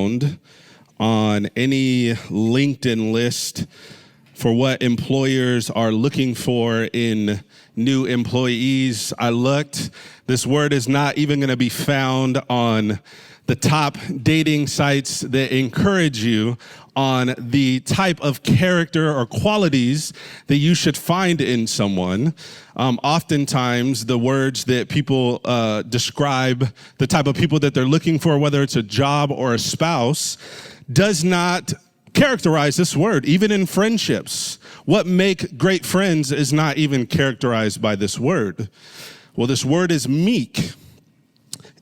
found on any LinkedIn list for what employers are looking for in new employees. I looked. This word is not even going to be found on the top dating sites that encourage you on the type of character or qualities that you should find in someone. Oftentimes, the words that people describe the type of people that they're looking for, whether it's a job or a spouse, does not characterize this word, even in friendships. What make great friends is not even characterized by this word. Well, this word is meek.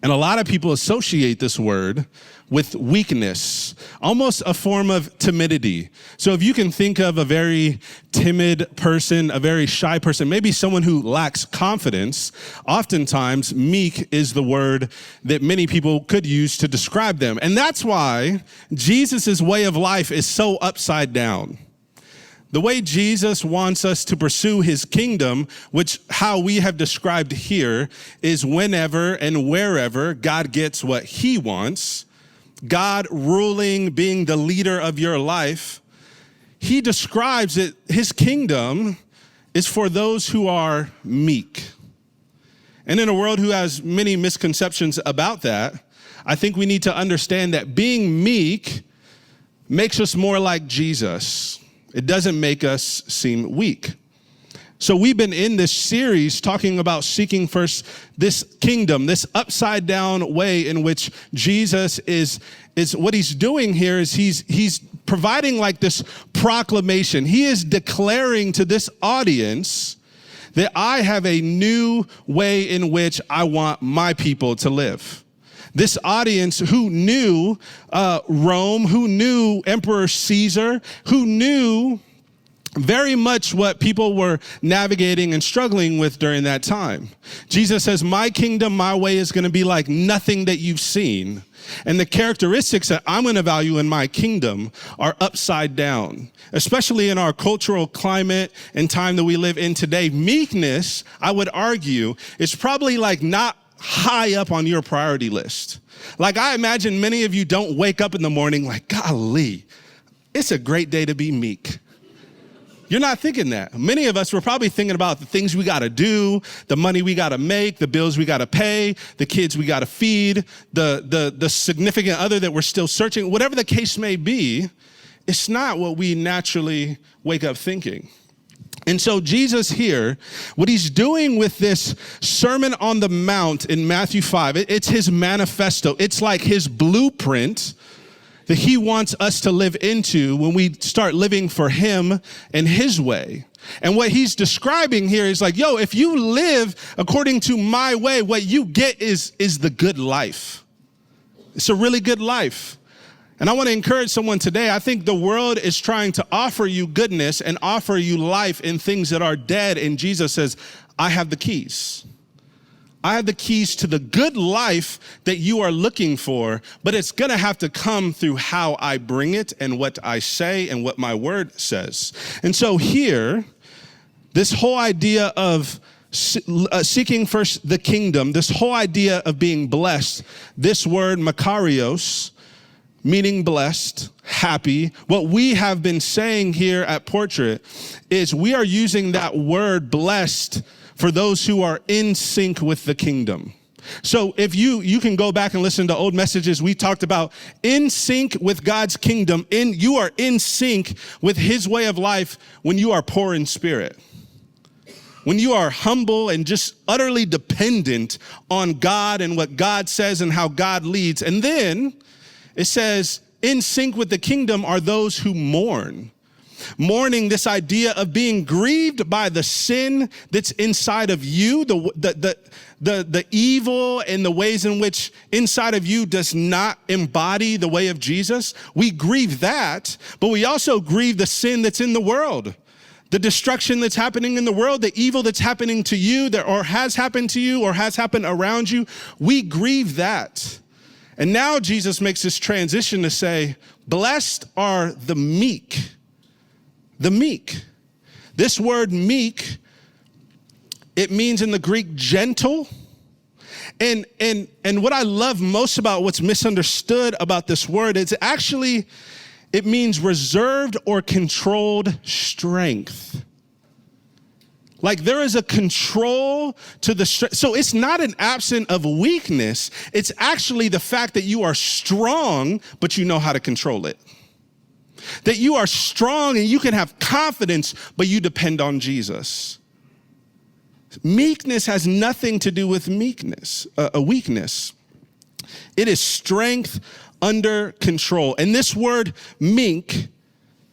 And a lot of people associate this word with weakness, almost a form of timidity. So if you can think of a very timid person, a very shy person, maybe someone who lacks confidence, oftentimes meek is the word that many people could use to describe them. And that's why Jesus' way of life is so upside down. The way Jesus wants us to pursue his kingdom, which how we have described here, is whenever and wherever God gets what he wants, God ruling, being the leader of your life, he describes it, his kingdom is for those who are meek. And in a world who has many misconceptions about that, I think we need to understand that being meek makes us more like Jesus. It doesn't make us seem weak. So we've been in this series talking about seeking first this kingdom, this upside down way in which Jesus is what he's doing here is he's providing like this proclamation. He is declaring to this audience that I have a new way in which I want my people to live. This audience who knew Rome, who knew Emperor Caesar, who knew very much what people were navigating and struggling with during that time. Jesus says, my kingdom, my way is going to be like nothing that you've seen. And the characteristics that I'm going to value in my kingdom are upside down, especially in our cultural climate and time that we live in today. Meekness, I would argue, is probably like not high up on your priority list. Like I imagine many of you don't wake up in the morning like, golly, it's a great day to be meek. You're not thinking that. Many of us were probably thinking about the things we got to do, the money we got to make, the bills we got to pay, the kids we got to feed, the significant other that we're still searching. Whatever the case may be, it's not what we naturally wake up thinking. And so Jesus here, what he's doing with this Sermon on the Mount in Matthew 5, it's his manifesto. It's like his blueprint that he wants us to live into when we start living for him and his way. And what he's describing here is like, yo, if you live according to my way, what you get is the good life. It's a really good life. And I want to encourage someone today. I think the world is trying to offer you goodness and offer you life in things that are dead. And Jesus says, I have the keys. I have the keys to the good life that you are looking for, but it's going to have to come through how I bring it and what I say and what my word says. And so here, this whole idea of seeking first the kingdom, this whole idea of being blessed, this word makarios, meaning blessed, happy. What we have been saying here at Portrait is we are using that word blessed for those who are in sync with the kingdom. So if you can go back and listen to old messages, we talked about in sync with God's kingdom. You are in sync with his way of life when you are poor in spirit. When you are humble and just utterly dependent on God and what God says and how God leads. And then it says, in sync with the kingdom are those who mourn. Mourning, this idea of being grieved by the sin that's inside of you, the evil and the ways in which inside of you does not embody the way of Jesus. We grieve that, but we also grieve the sin that's in the world. The destruction that's happening in the world, the evil that's happening to you, or has happened to you, or has happened around you. We grieve that. And now Jesus makes this transition to say, blessed are the meek. The meek. This word meek, it means in the Greek gentle, And what I love most about what's misunderstood about this word is actually, it means reserved or controlled strength. Like there is a control to the strength. So it's not an absence of weakness. It's actually the fact that you are strong, but you know how to control it. That you are strong and you can have confidence, but you depend on Jesus. Meekness has nothing to do with weakness. It is strength under control. And this word meek,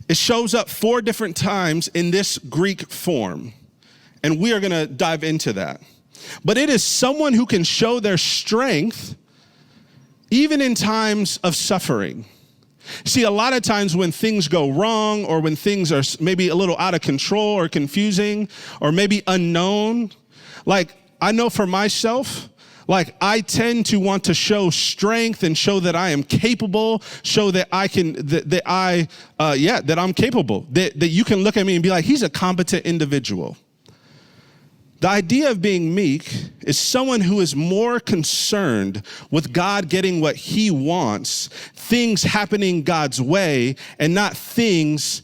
it shows up 4 different times in this Greek form. And we are going to dive into that. But it is someone who can show their strength even in times of suffering. See, a lot of times when things go wrong or when things are maybe a little out of control or confusing or maybe unknown, like I know for myself, like I tend to want to show strength and show that I am capable, show that I can, that I'm capable, that you can look at me and be like, he's a competent individual. The idea of being meek is someone who is more concerned with God getting what he wants, things happening God's way, and not things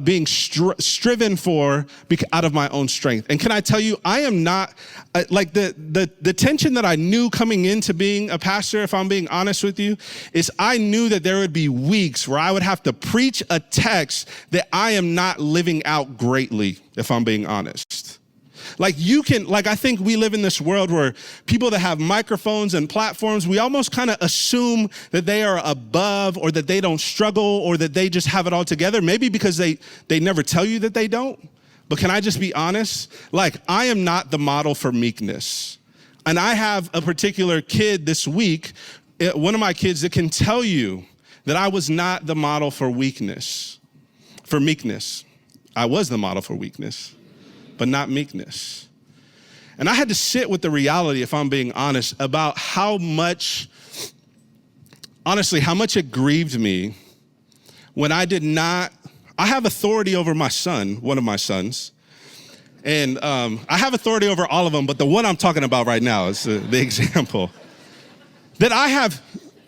being striven for out of my own strength. And can I tell you, I am not, like the tension that I knew coming into being a pastor, if I'm being honest with you, is I knew that there would be weeks where I would have to preach a text that I am not living out greatly, if I'm being honest. Like I think we live in this world where people that have microphones and platforms, we almost kind of assume that they are above or that they don't struggle or that they just have it all together. Maybe because they never tell you that they don't. But can I just be honest? Like I am not the model for meekness. And I have a particular kid this week, one of my kids that can tell you that I was not the model for meekness. I was the model for weakness, but not meekness. And I had to sit with the reality, if I'm being honest, about how much it grieved me when I have authority over my son, one of my sons. And I have authority over all of them, but the one I'm talking about right now is the example. That I have,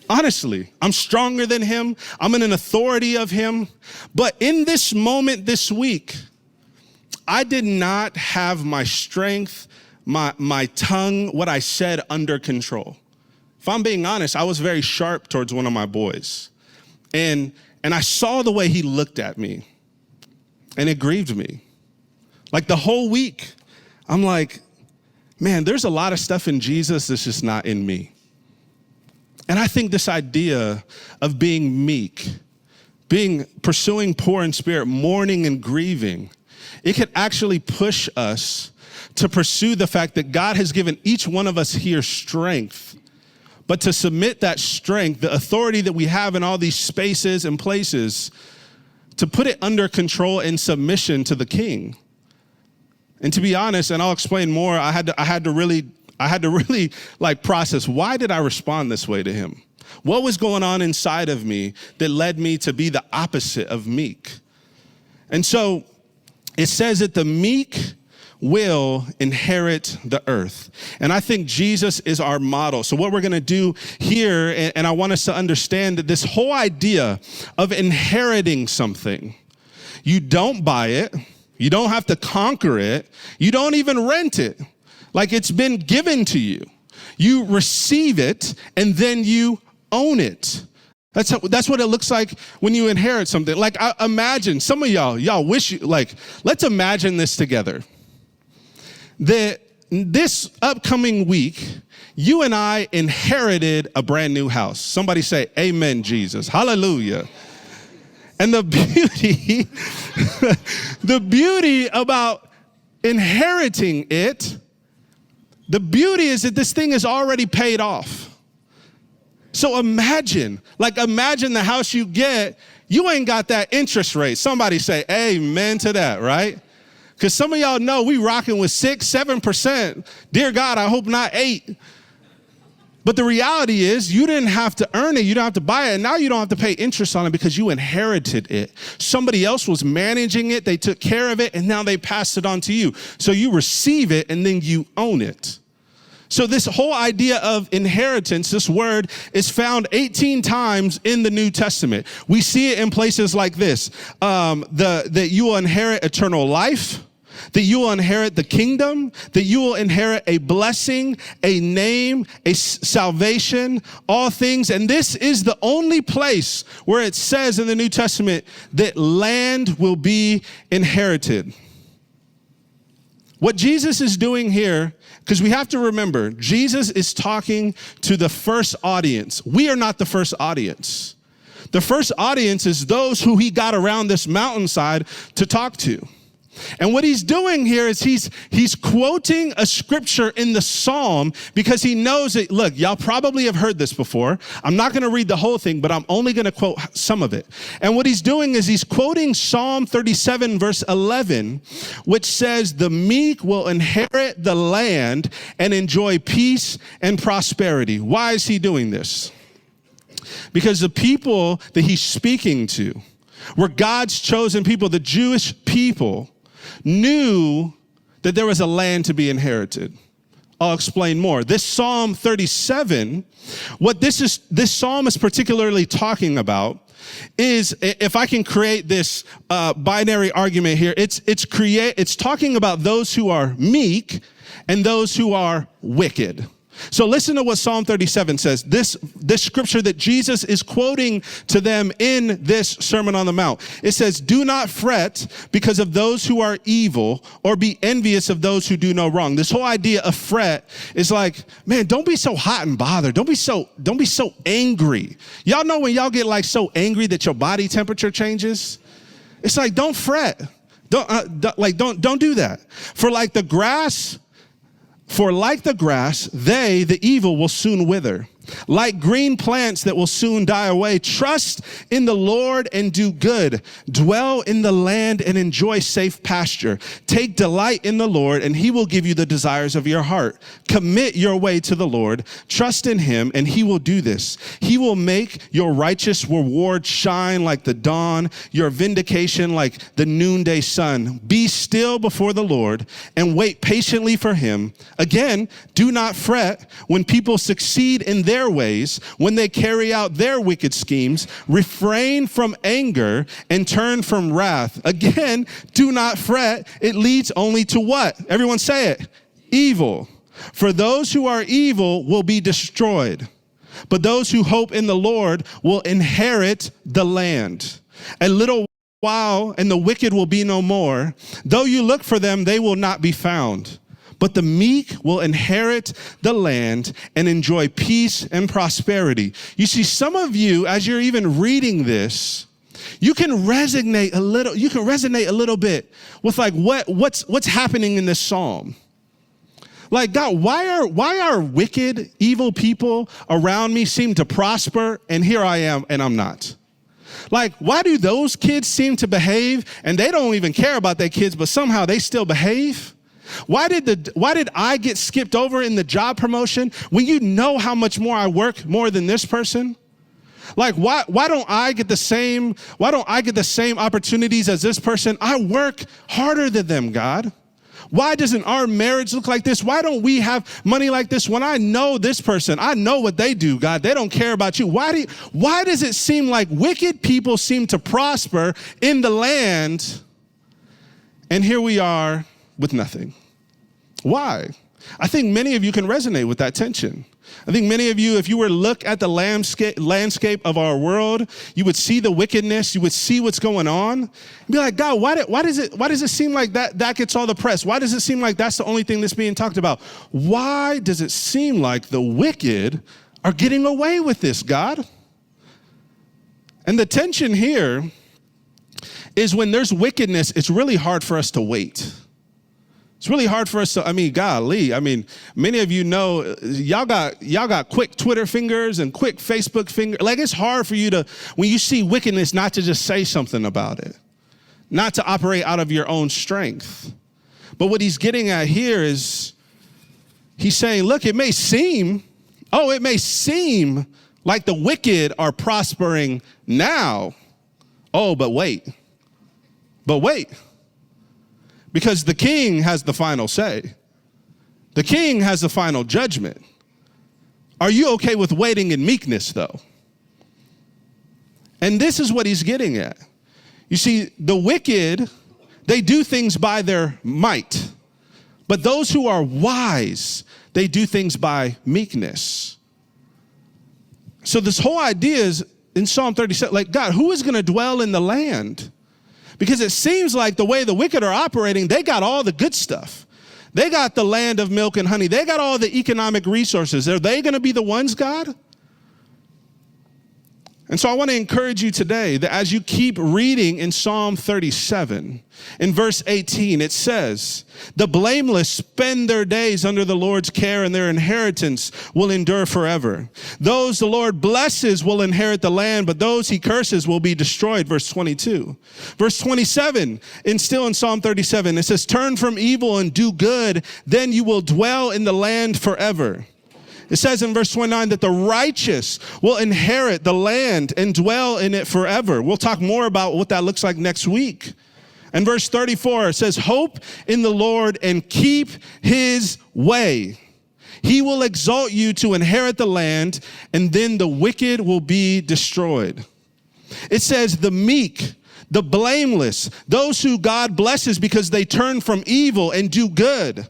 honestly, I'm stronger than him. I'm in an authority of him. But in this moment this week, I did not have my strength, my tongue, what I said under control. If I'm being honest, I was very sharp towards one of my boys. And I saw the way he looked at me, and it grieved me. Like the whole week, I'm like, man, there's a lot of stuff in Jesus that's just not in me. And I think this idea of being meek, pursuing poor in spirit, mourning and grieving, it could actually push us to pursue the fact that God has given each one of us here strength, but to submit that strength, the authority that we have in all these spaces and places, to put it under control and submission to the King. And to be honest, and I'll explain more, I had to really like process, why did I respond this way to him? What was going on inside of me that led me to be the opposite of meek? And so it says that the meek will inherit the earth. And I think Jesus is our model. So what we're going to do here, and I want us to understand that this whole idea of inheriting something, you don't buy it, you don't have to conquer it, you don't even rent it. Like it's been given to you. You receive it, and then you own it. That's what it looks like when you inherit something. Like imagine, some of y'all wish you, like, let's imagine this together. That this upcoming week, you and I inherited a brand new house. Somebody say, amen, Jesus. Hallelujah. And the beauty about inheriting it, the beauty is that this thing is already paid off. So imagine the house you get, you ain't got that interest rate. Somebody say amen to that, right? Because some of y'all know we rocking with 6-7%. Dear God, I hope not 8. But the reality is you didn't have to earn it. You don't have to buy it. And now you don't have to pay interest on it because you inherited it. Somebody else was managing it. They took care of it, and now they passed it on to you. So you receive it, and then you own it. So this whole idea of inheritance, this word is found 18 times in the New Testament. We see it in places like this, that you will inherit eternal life, that you will inherit the kingdom, that you will inherit a blessing, a name, a salvation, all things. And this is the only place where it says in the New Testament that land will be inherited. What Jesus is doing here, because we have to remember, Jesus is talking to the first audience. We are not the first audience. The first audience is those who he got around this mountainside to talk to. And what he's doing here is he's quoting a scripture in the Psalm because he knows that, look, y'all probably have heard this before. I'm not going to read the whole thing, but I'm only going to quote some of it. And what he's doing is he's quoting Psalm 37, verse 11, which says, the meek will inherit the land and enjoy peace and prosperity. Why is he doing this? Because the people that he's speaking to were God's chosen people, the Jewish people, knew that there was a land to be inherited. I'll explain more. This Psalm 37, what this psalm is particularly talking about is, if I can create this binary argument here, it's talking about those who are meek and those who are wicked. So listen to what Psalm 37 says. This scripture that Jesus is quoting to them in this Sermon on the Mount. It says, do not fret because of those who are evil, or be envious of those who do no wrong. This whole idea of fret is like, man, don't be so hot and bothered. Don't be so angry. Y'all know when y'all get like so angry that your body temperature changes? It's like, don't fret. Don't do that. For like the grass, they, the evil, will soon wither. Like green plants that will soon die away. Trust in the Lord and do good. Dwell in the land and enjoy safe pasture. Take delight in the Lord, and he will give you the desires of your heart. Commit your way to the Lord. Trust in him, and he will do this. He will make your righteous reward shine like the dawn, your vindication like the noonday sun. Be still before the Lord and wait patiently for him. Again, do not fret when people succeed in their ways, when they carry out their wicked schemes. Refrain from anger and turn from wrath. Again, do not fret. It leads only to what? Everyone say it. Evil. For those who are evil will be destroyed, but those who hope in the Lord will inherit the land. A little while and the wicked will be no more. Though you look for them, they will not be found. But the meek will inherit the land and enjoy peace and prosperity. You see, some of you, as you're even reading this, you can resonate a little bit with like what's happening in this psalm. Like, God, why are wicked, evil people around me seem to prosper, and here I am and I'm not? Like, why do those kids seem to behave and they don't even care about their kids, but somehow they still behave? Why did I get skipped over in the job promotion when you know how much more I work more than this person? Like, why don't I get the same opportunities as this person? I work harder than them, God. Why doesn't our marriage look like this? Why don't we have money like this when I know this person? I know what they do, God. They don't care about you. Why does it seem like wicked people seem to prosper in the land, and here we are with nothing? Why? I think many of you can resonate with that tension. I think many of you, if you were to look at the landscape of our world, you would see the wickedness, you would see what's going on, and be like, God, why does it seem like that gets all the press? Why does it seem like that's the only thing that's being talked about? Why does it seem like the wicked are getting away with this, God? And the tension here is when there's wickedness, it's really hard for us to wait. It's really hard for us to, golly. Many of you know, y'all got quick Twitter fingers and quick Facebook fingers. Like, it's hard for you to, when you see wickedness, not to just say something about it, not to operate out of your own strength. But what he's getting at here is, he's saying, look, it may seem like the wicked are prospering now. Oh, but wait. Because the king has the final say. The king has the final judgment. Are you okay with waiting in meekness, though? And this is what he's getting at. You see, the wicked, they do things by their might. But those who are wise, they do things by meekness. So this whole idea is in Psalm 37, like, God, who is going to dwell in the land? Because it seems like the way the wicked are operating, they got all the good stuff. They got the land of milk and honey. They got all the economic resources. Are they going to be the ones, God? And so I want to encourage you today that as you keep reading in Psalm 37, in verse 18, it says, the blameless spend their days under the Lord's care, and their inheritance will endure forever. Those the Lord blesses will inherit the land, but those he curses will be destroyed. Verse 22. Verse 27, and still in Psalm 37, it says, turn from evil and do good, then you will dwell in the land forever. It says in verse 29 that the righteous will inherit the land and dwell in it forever. We'll talk more about what that looks like next week. And verse 34 says, hope in the Lord and keep his way. He will exalt you to inherit the land, and then the wicked will be destroyed. It says the meek, the blameless, those who God blesses because they turn from evil and do good.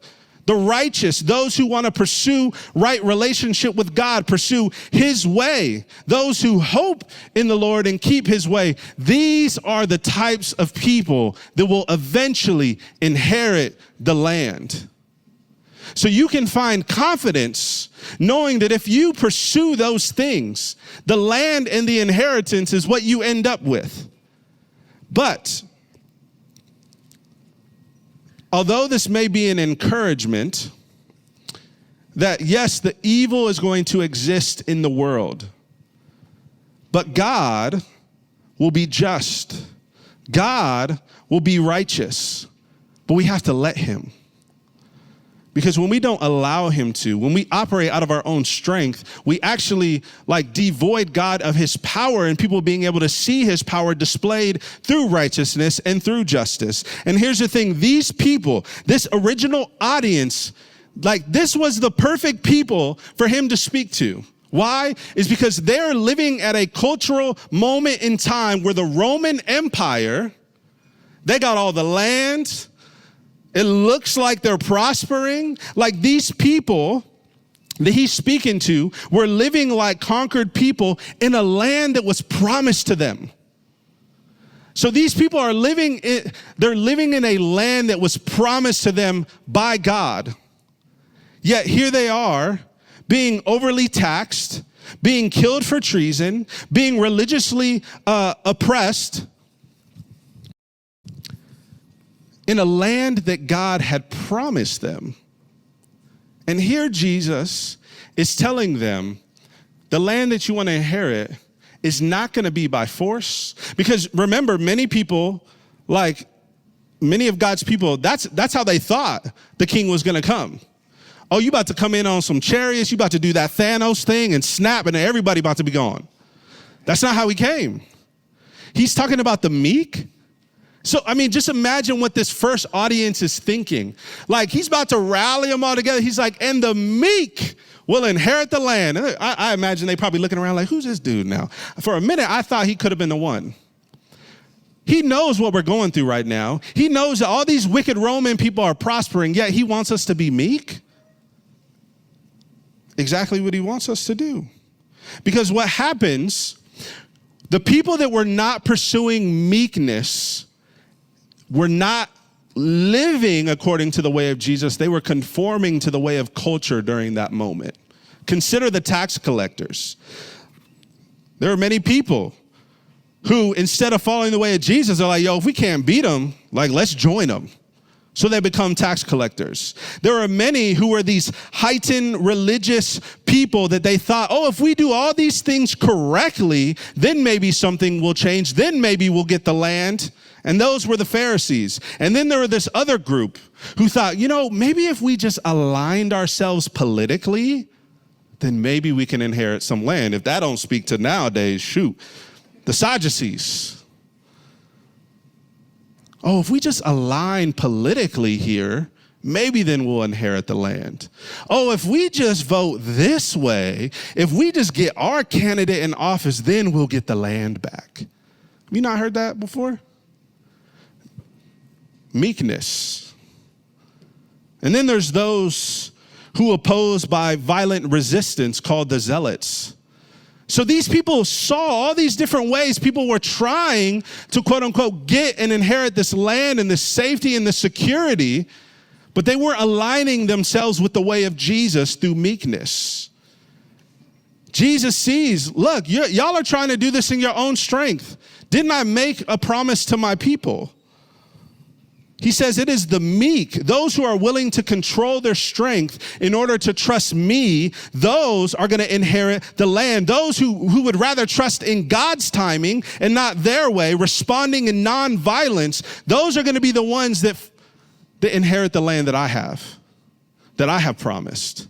The righteous, those who want to pursue right relationship with God, pursue his way. Those who hope in the Lord and keep his way. These are the types of people that will eventually inherit the land. So you can find confidence knowing that if you pursue those things, the land and the inheritance is what you end up with. But although this may be an encouragement that, yes, the evil is going to exist in the world, but God will be just. God will be righteous, but we have to let him. Because when we don't allow him to, when we operate out of our own strength, we actually devoid God of his power and people being able to see his power displayed through righteousness and through justice. And here's the thing, these people, this original audience, this was the perfect people for him to speak to. Why? Is because they're living at a cultural moment in time where the Roman Empire, they got all the land. It looks like they're prospering. Like these people that he's speaking to were living like conquered people in a land that was promised to them. So these people are living in a land that was promised to them by God. Yet here they are being overly taxed, being killed for treason, being religiously oppressed, in a land that God had promised them. And here Jesus is telling them, the land that you want to inherit is not going to be by force. Because remember, many of God's people, that's how they thought the king was going to come. Oh, you about to come in on some chariots, you about to do that Thanos thing and snap, and everybody about to be gone. That's not how he came. He's talking about the meek. So, just imagine what this first audience is thinking. He's about to rally them all together. He's like, and the meek will inherit the land. And I imagine they probably looking around like, who's this dude now? For a minute, I thought he could have been the one. He knows what we're going through right now. He knows that all these wicked Roman people are prospering, yet he wants us to be meek. Exactly what he wants us to do. Because what happens, the people that were not pursuing meekness were not living according to the way of Jesus. They were conforming to the way of culture during that moment. Consider the tax collectors. There are many people who, instead of following the way of Jesus, are like, yo, if we can't beat them, let's join them. So they become tax collectors. There are many who are these heightened religious people that they thought, oh, if we do all these things correctly, then maybe something will change. Then maybe we'll get the land. And those were the Pharisees. And then there were this other group who thought, maybe if we just aligned ourselves politically, then maybe we can inherit some land. If that don't speak to nowadays, shoot. The Sadducees. Oh, if we just align politically here, maybe then we'll inherit the land. Oh, if we just vote this way, if we just get our candidate in office, then we'll get the land back. Have you not heard that before? Meekness. And then there's those who oppose by violent resistance called the zealots. So these people saw all these different ways people were trying to, quote unquote, get and inherit this land and this safety and this security, but they weren't aligning themselves with the way of Jesus through meekness. Jesus sees, look, y'all are trying to do this in your own strength. Didn't I make a promise to my people? He says it is the meek, those who are willing to control their strength in order to trust me, those are going to inherit the land. Those who would rather trust in God's timing and not their way, responding in nonviolence, those are going to be the ones that inherit the land that I have promised.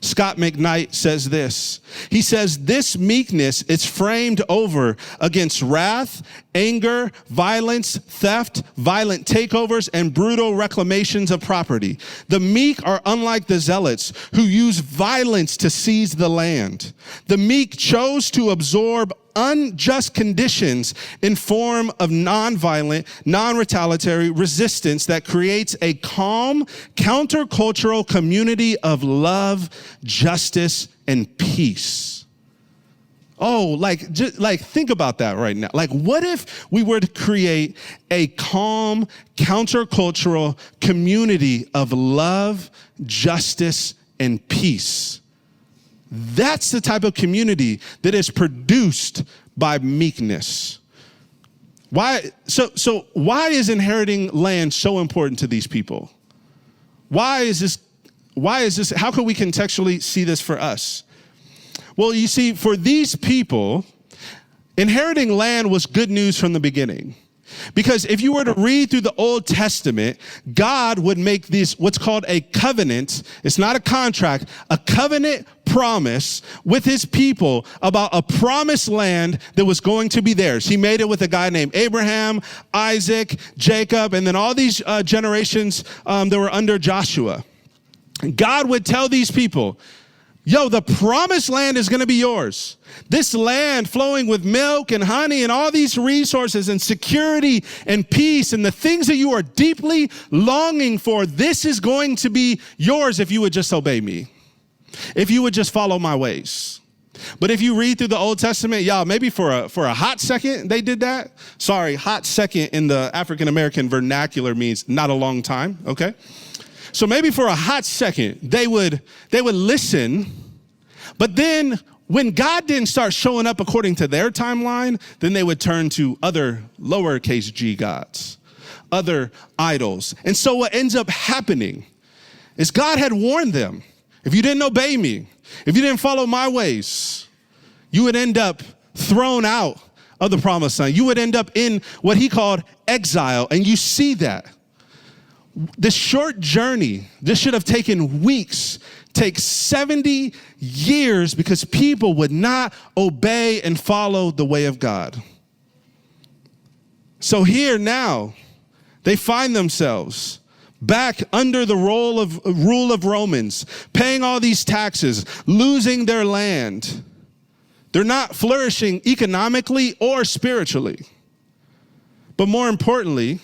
Scott McKnight says this. He says, this meekness is framed over against wrath, anger, violence, theft, violent takeovers, and brutal reclamations of property. The meek are unlike the zealots who use violence to seize the land. The meek chose to absorb unjust conditions in form of nonviolent, non-retaliatory resistance that creates a calm, countercultural community of love, justice, and peace. Oh, just think about that right now. Like, what if we were to create a calm, countercultural community of love, justice, and peace? That's the type of community that is produced by meekness. Why? So why is inheriting land so important to these people? Why is this? How can we contextually see this for us? Well, you see, for these people, inheriting land was good news from the beginning. Because if you were to read through the Old Testament, God would make this what's called a covenant. It's not a contract, a covenant promise with his people about a promised land that was going to be theirs. He made it with a guy named Abraham, Isaac, Jacob, and then all these generations that were under Joshua. God would tell these people, yo, the promised land is going to be yours. This land flowing with milk and honey and all these resources and security and peace and the things that you are deeply longing for, this is going to be yours if you would just obey me, if you would just follow my ways. But if you read through the Old Testament, y'all, maybe for a hot second they did that. Sorry, hot second in the African-American vernacular means not a long time, okay? So maybe for a hot second, they would listen, but then when God didn't start showing up according to their timeline, then they would turn to other lowercase g gods, other idols. And so what ends up happening is God had warned them, if you didn't obey me, if you didn't follow my ways, you would end up thrown out of the promised land. You would end up in what he called exile, and you see that. This short journey, this should have taken weeks, takes 70 years because people would not obey and follow the way of God. So here now, they find themselves back under the rule of Romans, paying all these taxes, losing their land. They're not flourishing economically or spiritually. But more importantly,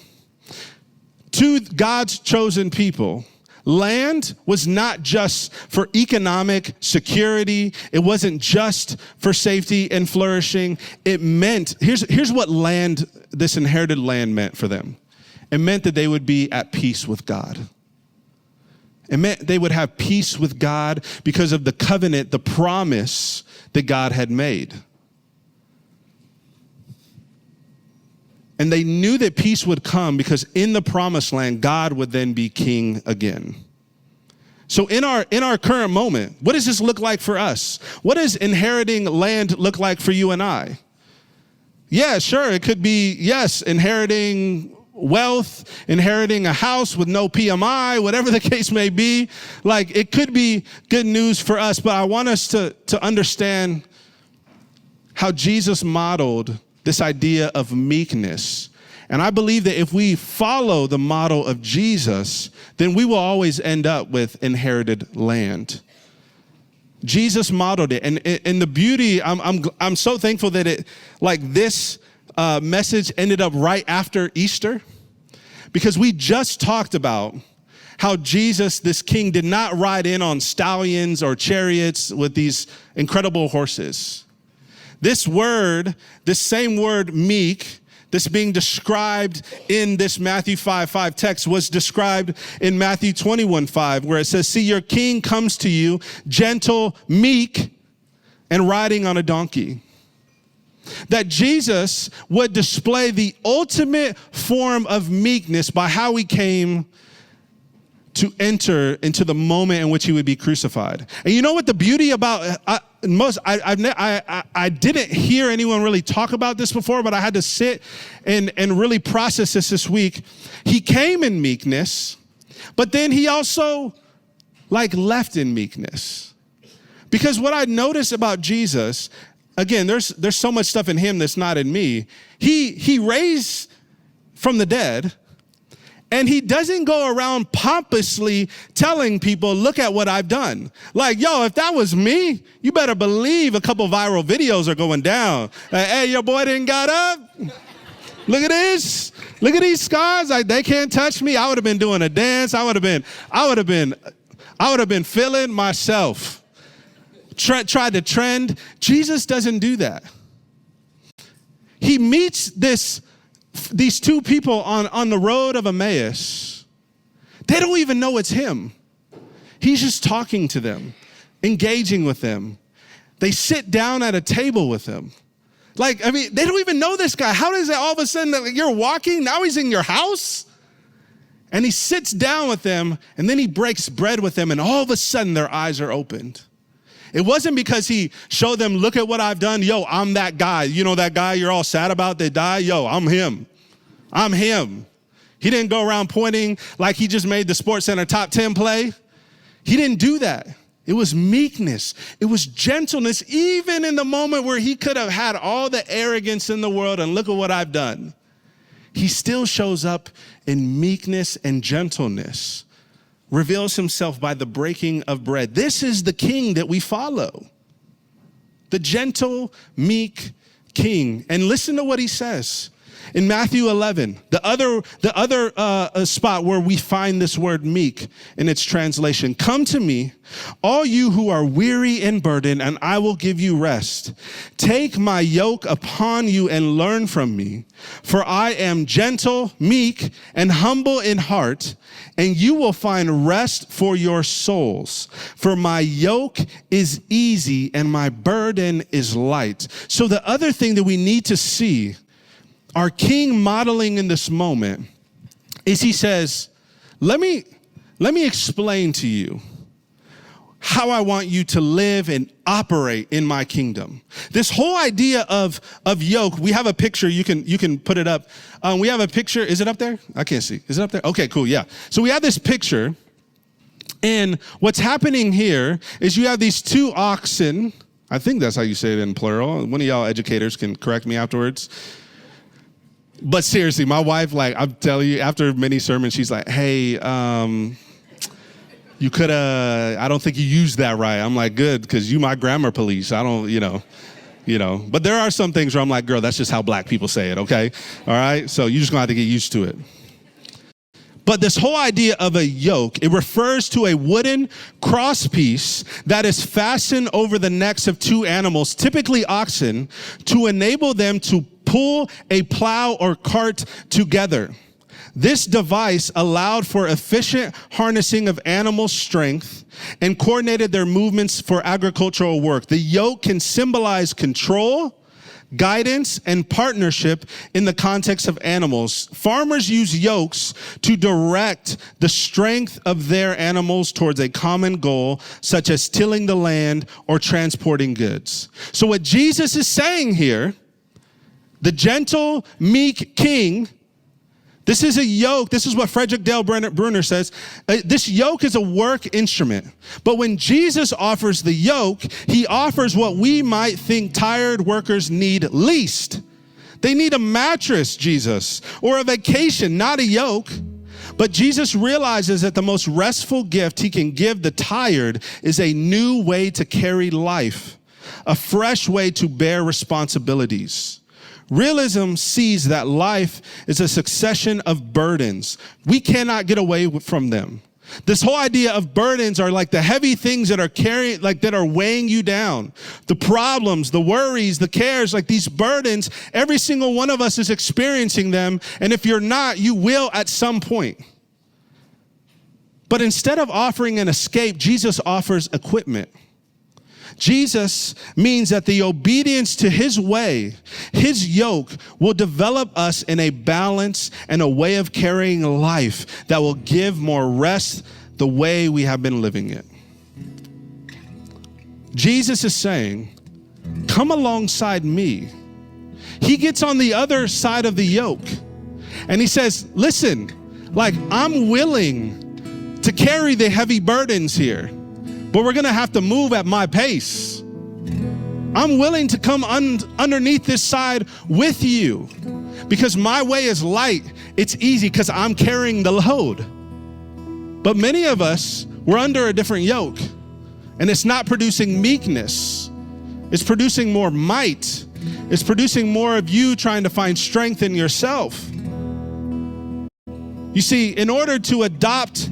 to God's chosen people, land was not just for economic security. It wasn't just for safety and flourishing. It meant, here's what this inherited land meant for them. It meant that they would be at peace with God. It meant they would have peace with God because of the covenant, the promise that God had made. And they knew that peace would come because in the promised land, God would then be king again. So in our current moment, what does this look like for us? What does inheriting land look like for you and I? Yeah, sure, it could be, yes, inheriting wealth, inheriting a house with no PMI, whatever the case may be. Like, it could be good news for us, but I want us to understand how Jesus modeled this idea of meekness And I believe that if we follow the model of Jesus, then we will always end up with inherited land. Jesus modeled it. And the beauty, I'm so thankful that this message ended up right after Easter, because we just talked about how Jesus, this king, did not ride in on stallions or chariots with these incredible horses. This word, this same word, meek, this being described in this Matthew 5:5 text was described in Matthew 21:5, where it says, see, your king comes to you, gentle, meek, and riding on a donkey. That Jesus would display the ultimate form of meekness by how he came to enter into the moment in which he would be crucified. And you know what the beauty about I didn't hear anyone really talk about this before, but I had to sit and really process this week. He came in meekness, but then he also left in meekness. Because what I noticed about Jesus, again, there's so much stuff in him that's not in me. He raised from the dead, and he doesn't go around pompously telling people, look at what I've done. Yo, if that was me, you better believe a couple viral videos are going down. Hey, your boy didn't got up. Look at this. Look at these scars. They can't touch me. I would have been doing a dance. I would have been feeling myself. Tried to trend. Jesus doesn't do that. He meets these two people on the road of Emmaus. They don't even know it's him. He's just talking to them, engaging with them. They sit down at a table with him. They don't even know this guy. How is it all of a sudden that you're walking, now he's in your house? And he sits down with them, and then he breaks bread with them, and all of a sudden their eyes are opened. It wasn't because he showed them, look at what I've done. Yo, I'm that guy. You know that guy you're all sad about that died? Yo, I'm him. I'm him. He didn't go around pointing like he just made the SportsCenter top 10 play. He didn't do that. It was meekness. It was gentleness, even in the moment where he could have had all the arrogance in the world and look at what I've done. He still shows up in meekness and gentleness. Reveals himself by the breaking of bread. This is the king that we follow. The gentle, meek king. And listen to what he says. In Matthew 11, the other spot where we find this word meek in its translation. Come to me, all you who are weary and burdened, and I will give you rest. Take my yoke upon you and learn from me, for I am gentle, meek, and humble in heart, and you will find rest for your souls. For my yoke is easy and my burden is light. So the other thing that we need to see our king modeling in this moment is he says, let me explain to you how I want you to live and operate in my kingdom. This whole idea of yoke, we have a picture, you can put it up. We have a picture, is it up there? I can't see, is it up there? Okay, cool, yeah. So we have this picture, and what's happening here is you have these two oxen. I think that's how you say it in plural. One of y'all educators can correct me afterwards. But seriously, my wife, I'm telling you, after many sermons, she's like, hey, you could have, I don't think you used that right. I'm like, good, because you my grammar police. I don't, But there are some things where I'm like, girl, that's just how black people say it, okay? All right? So you're just going to have to get used to it. But this whole idea of a yoke, it refers to a wooden crosspiece that is fastened over the necks of two animals, typically oxen, to enable them to pull a plow or cart together. This device allowed for efficient harnessing of animal strength and coordinated their movements for agricultural work. The yoke can symbolize control, guidance, and partnership in the context of animals. Farmers use yokes to direct the strength of their animals towards a common goal, such as tilling the land or transporting goods. So what Jesus is saying here, the gentle, meek king, this is a yoke. This is what Frederick Dale Bruner says. This yoke is a work instrument. But when Jesus offers the yoke, he offers what we might think tired workers need least. They need a mattress, Jesus, or a vacation, not a yoke. But Jesus realizes that the most restful gift he can give the tired is a new way to carry life, a fresh way to bear responsibilities. Realism sees that life is a succession of burdens. We cannot get away from them. This whole idea of burdens are like the heavy things that are that are weighing you down. The problems, the worries, the cares, like these burdens, every single one of us is experiencing them. And if you're not, you will at some point. But instead of offering an escape, Jesus offers equipment. Jesus means that the obedience to his way, his yoke, will develop us in a balance and a way of carrying life that will give more rest the way we have been living it. Jesus is saying, come alongside me. He gets on the other side of the yoke and he says, listen, like I'm willing to carry the heavy burdens here, but we're gonna have to move at my pace. I'm willing to come underneath this side with you because my way is light. It's easy because I'm carrying the load. But many of us, we're under a different yoke and it's not producing meekness. It's producing more might. It's producing more of you trying to find strength in yourself. You see, in order to adopt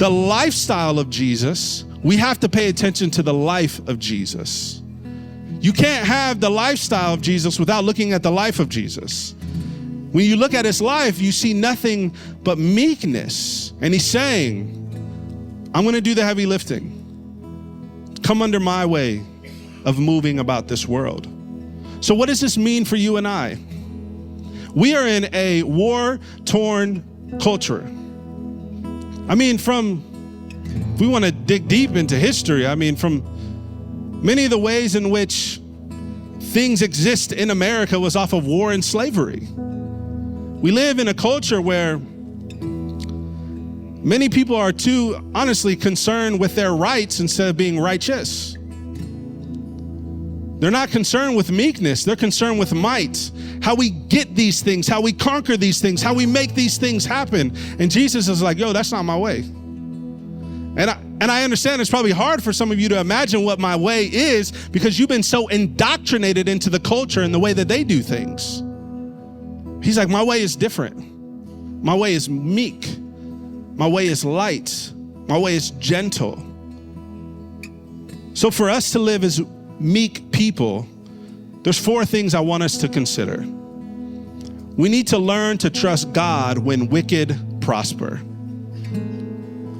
the lifestyle of Jesus, we have to pay attention to the life of Jesus. You can't have the lifestyle of Jesus without looking at the life of Jesus. When you look at his life, you see nothing but meekness. And he's saying, I'm going to do the heavy lifting. Come under my way of moving about this world. So what does this mean for you and I? We are in a war-torn culture. I mean, if we want to dig deep into history, from many of the ways in which things exist in America was off of war and slavery. We live in a culture where many people are too honestly concerned with their rights instead of being righteous. They're not concerned with meekness, they're concerned with might. How we get these things, how we conquer these things, how we make these things happen. And Jesus is like, yo, that's not my way. And I understand it's probably hard for some of you to imagine what my way is because you've been so indoctrinated into the culture and the way that they do things. He's like, my way is different. My way is meek. My way is light. My way is gentle. So for us to live as meek people, there's 4 things I want us to consider. We need to learn to trust God when wicked prosper.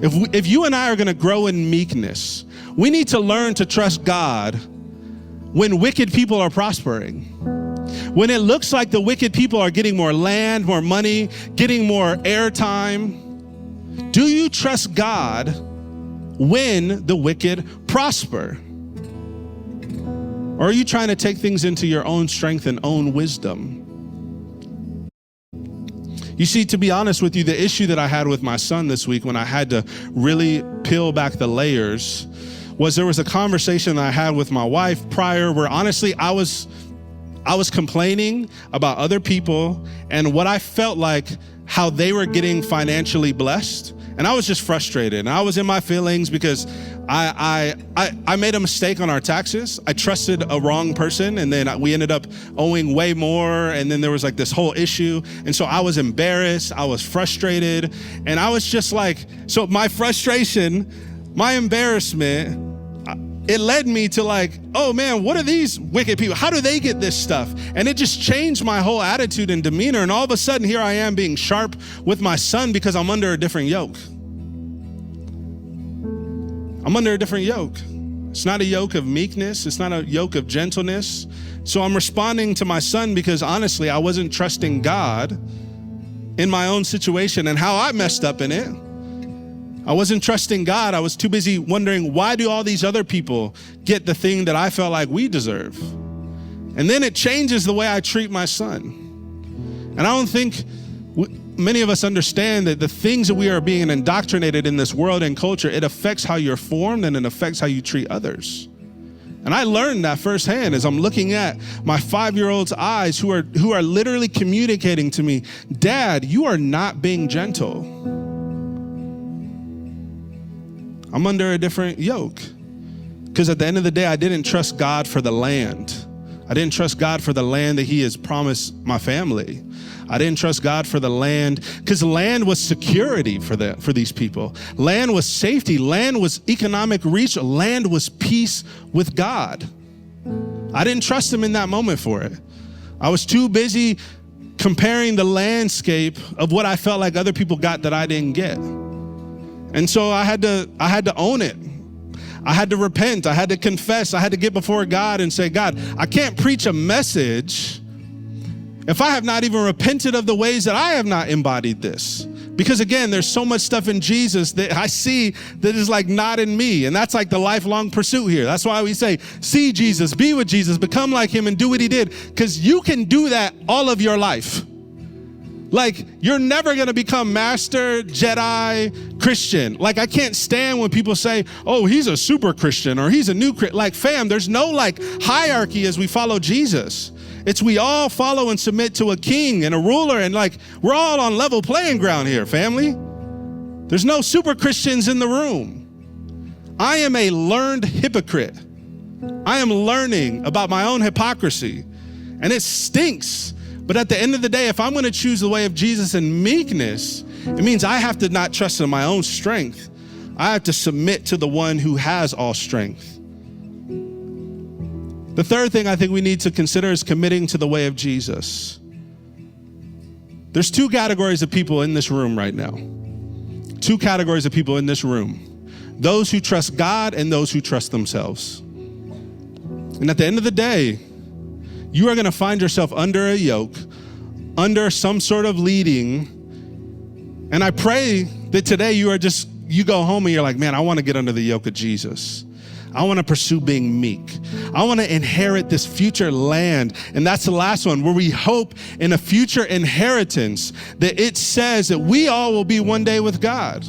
If you and I are going to grow in meekness, we need to learn to trust God when wicked people are prospering. When it looks like the wicked people are getting more land, more money, getting more airtime, do you trust God when the wicked prosper? Or are you trying to take things into your own strength and own wisdom? You see, to be honest with you, the issue that I had with my son this week when I had to really peel back the layers was there was a conversation that I had with my wife prior where honestly I was complaining about other people and what I felt like how they were getting financially blessed. And I was just frustrated and I was in my feelings because I made a mistake on our taxes. I trusted a wrong person and then we ended up owing way more. And then there was like this whole issue. And so I was embarrassed. I was frustrated. And I was just like, so my frustration, my embarrassment, it led me to like, oh man, what are these wicked people? How do they get this stuff? And it just changed my whole attitude and demeanor. And all of a sudden here I am being sharp with my son because I'm under a different yoke. I'm under a different yoke. It's not a yoke of meekness. It's not a yoke of gentleness. So I'm responding to my son because honestly, I wasn't trusting God in my own situation and how I messed up in it. I wasn't trusting God. I was too busy wondering, why do all these other people get the thing that I felt like we deserve? And then it changes the way I treat my son. And I don't think many of us understand that the things that we are being indoctrinated in this world and culture, it affects how you're formed and it affects how you treat others. And I learned that firsthand as I'm looking at my 5-year-old's eyes who are literally communicating to me, Dad, you are not being gentle. I'm under a different yoke. Because at the end of the day, I didn't trust God for the land. I didn't trust God for the land that he has promised my family. I didn't trust God for the land, because land was security for these people. Land was safety. Land was economic reach. Land was peace with God. I didn't trust him in that moment for it. I was too busy comparing the landscape of what I felt like other people got that I didn't get. And so I had to own it. I had to repent. I had to confess. I had to get before God and say, God, I can't preach a message if I have not even repented of the ways that I have not embodied this. Because again, there's so much stuff in Jesus that I see that is like not in me. And that's like the lifelong pursuit here. That's why we say, see Jesus, be with Jesus, become like him, and do what he did. Because you can do that all of your life. Like, you're never going to become master, Jedi, Christian. Like, I can't stand when people say, oh, he's a super Christian or he's a new Christian. Like, fam, there's no like hierarchy as we follow Jesus. It's we all follow and submit to a king and a ruler, and like, we're all on level playing ground here, family. There's no super Christians in the room. I am a learned hypocrite. I am learning about my own hypocrisy, and it stinks. But at the end of the day, if I'm going to choose the way of Jesus and meekness, it means I have to not trust in my own strength. I have to submit to the one who has all strength. The third thing I think we need to consider is committing to the way of Jesus. There's 2 categories of people in this room right now. 2 categories of people in this room. Those who trust God and those who trust themselves. And at the end of the day, you are going to find yourself under a yoke, under some sort of leading. And I pray that today you go home and you're like, man, I want to get under the yoke of Jesus. I want to pursue being meek. I want to inherit this future land. And that's the last one, where we hope in a future inheritance that it says that we all will be one day with God.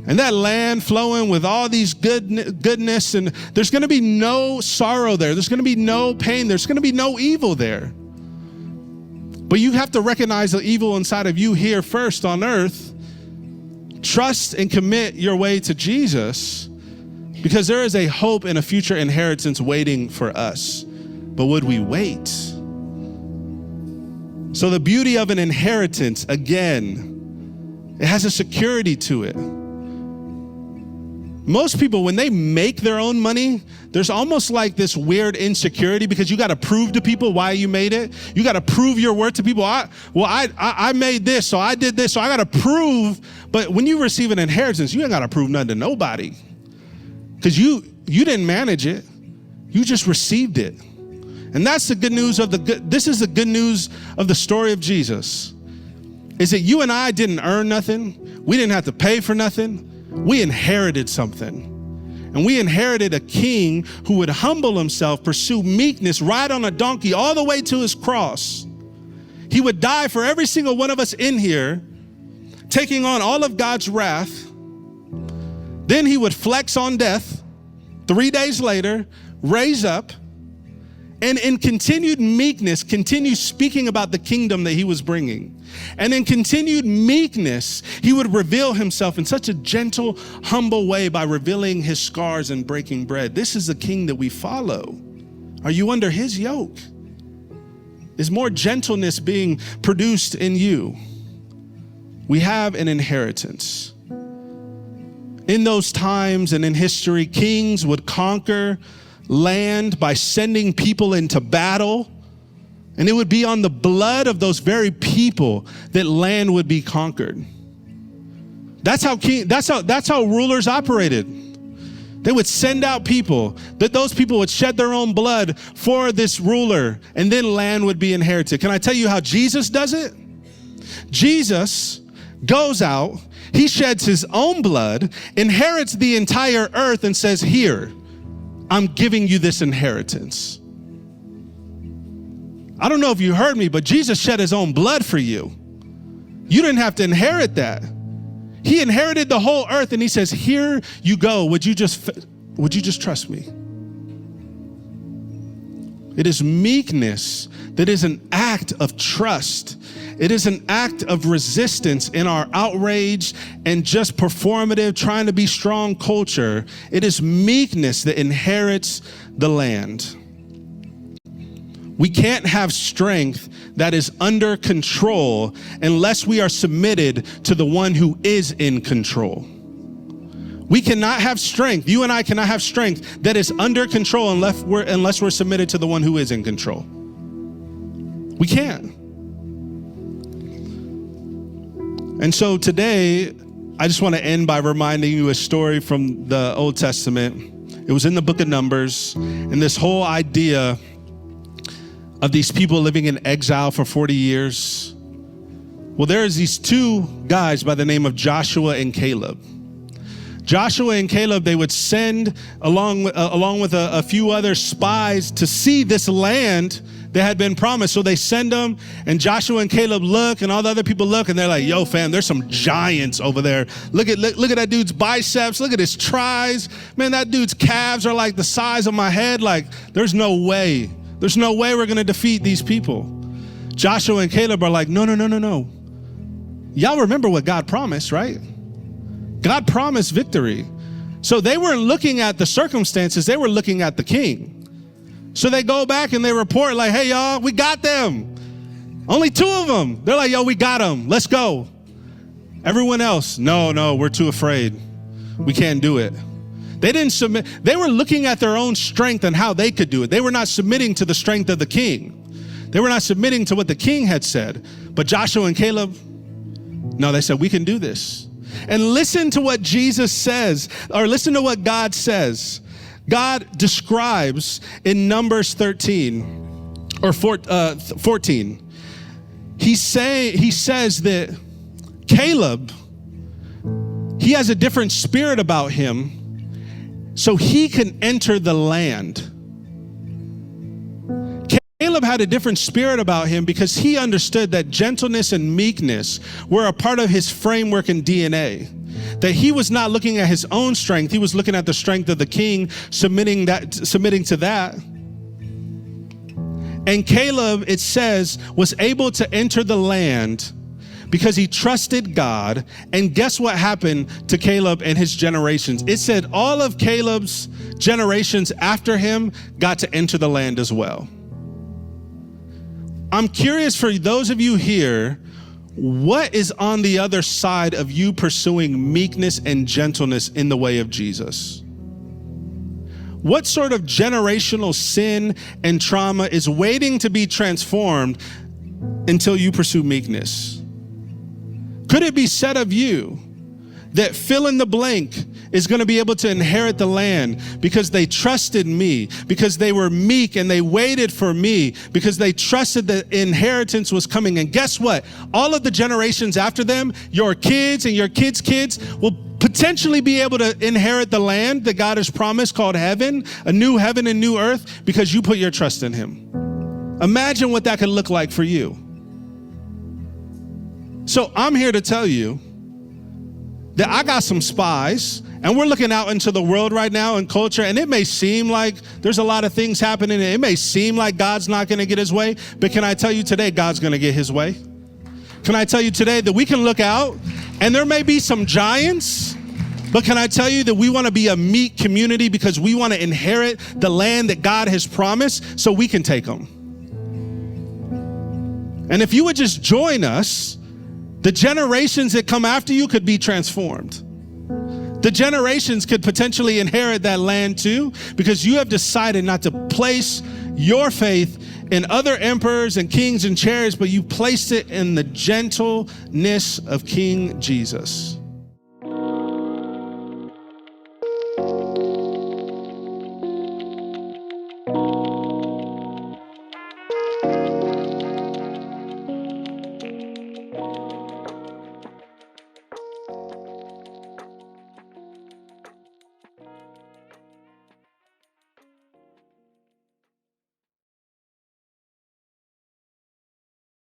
And that land flowing with all these goodness, and there's going to be no sorrow there. There's going to be no pain. There's going to be no evil there. But you have to recognize the evil inside of you here first on earth. Trust and commit your way to Jesus, because there is a hope and a future inheritance waiting for us. But would we wait? So the beauty of an inheritance, again, it has a security to it. Most people, when they make their own money, there's almost like this weird insecurity, because you got to prove to people why you made it. You got to prove your worth to people. I made this, so I did this, so I got to prove. But when you receive an inheritance, you ain't got to prove nothing to nobody, because you didn't manage it. You just received it. And that's the good news this is the good news of the story of Jesus, is that you and I didn't earn nothing. We didn't have to pay for nothing. We inherited something. And we inherited a king who would humble himself, pursue meekness, ride on a donkey all the way to his cross. He would die for every single one of us in here, taking on all of God's wrath. Then he would flex on death 3 days later, raise up, and in continued meekness, continue speaking about the kingdom that he was bringing. And in continued meekness, he would reveal himself in such a gentle, humble way by revealing his scars and breaking bread. This is the king that we follow. Are you under his yoke? Is more gentleness being produced in you? We have an inheritance. In those times and in history, kings would conquer land by sending people into battle. And it would be on the blood of those very people that land would be conquered. That's how rulers operated. They would send out people, that those people would shed their own blood for this ruler, and then land would be inherited. Can I tell you how Jesus does it? Jesus goes out, he sheds his own blood, inherits the entire earth, and says, here, I'm giving you this inheritance. I don't know if you heard me, but Jesus shed his own blood for you. You didn't have to inherit that. He inherited the whole earth, and he says, here you go. Would you just trust me? It is meekness that is an act of trust. It is an act of resistance in our outrage and just performative, trying to be strong culture. It is meekness that inherits the land. We can't have strength that is under control unless we are submitted to the one who is in control. We cannot have strength. You and I cannot have strength that is under control unless we're submitted to the one who is in control. We can't. And so today, I just want to end by reminding you a story from the Old Testament. It was in the book of Numbers, and this whole idea of these people living in exile for 40 years. Well, there's these two guys by the name of Joshua and Caleb. Joshua and Caleb, they would send along with a few other spies to see this land that had been promised. So they send them, and Joshua and Caleb look, and all the other people look, and they're like, yo, fam, there's some giants over there. Look at that dude's biceps. Look at his tries. Man, that dude's calves are like the size of my head. Like, there's no way. There's no way we're going to defeat these people. Joshua and Caleb are like, no. Y'all remember what God promised, right? God promised victory. So they weren't looking at the circumstances. They were looking at the king. So they go back and they report like, hey, y'all, we got them. Only two of them. They're like, yo, we got them. Let's go. Everyone else, no, we're too afraid. We can't do it. They didn't submit. They were looking at their own strength and how they could do it. They were not submitting to the strength of the king. They were not submitting to what the king had said. But Joshua and Caleb, no, they said, we can do this. And listen to what Jesus says, or listen to what God says. God describes in Numbers 13 or 14. He says that Caleb, he has a different spirit about him, so he can enter the land. Caleb had a different spirit about him because he understood that gentleness and meekness were a part of his framework and DNA. That he was not looking at his own strength, he was looking at the strength of the king, submitting to that. And Caleb, it says, was able to enter the land because he trusted God. And guess what happened to Caleb and his generations? It said all of Caleb's generations after him got to enter the land as well. I'm curious for those of you here, what is on the other side of you pursuing meekness and gentleness in the way of Jesus? What sort of generational sin and trauma is waiting to be transformed until you pursue meekness? Could it be said of you that fill in the blank is going to be able to inherit the land because they trusted me, because they were meek and they waited for me, because they trusted the inheritance was coming? And guess what? All of the generations after them, your kids and your kids' kids, will potentially be able to inherit the land that God has promised, called heaven, a new heaven and new earth, because you put your trust in him. Imagine what that could look like for you. So I'm here to tell you that I got some spies, and we're looking out into the world right now in culture, and it may seem like there's a lot of things happening. It may seem like God's not going to get his way, but can I tell you today, God's going to get his way? Can I tell you today that we can look out, and there may be some giants, but can I tell you that we want to be a meek community because we want to inherit the land that God has promised so we can take them. And if you would just join us, the generations that come after you could be transformed. The generations could potentially inherit that land too, because you have decided not to place your faith in other emperors and kings and chariots, but you placed it in the gentleness of King Jesus.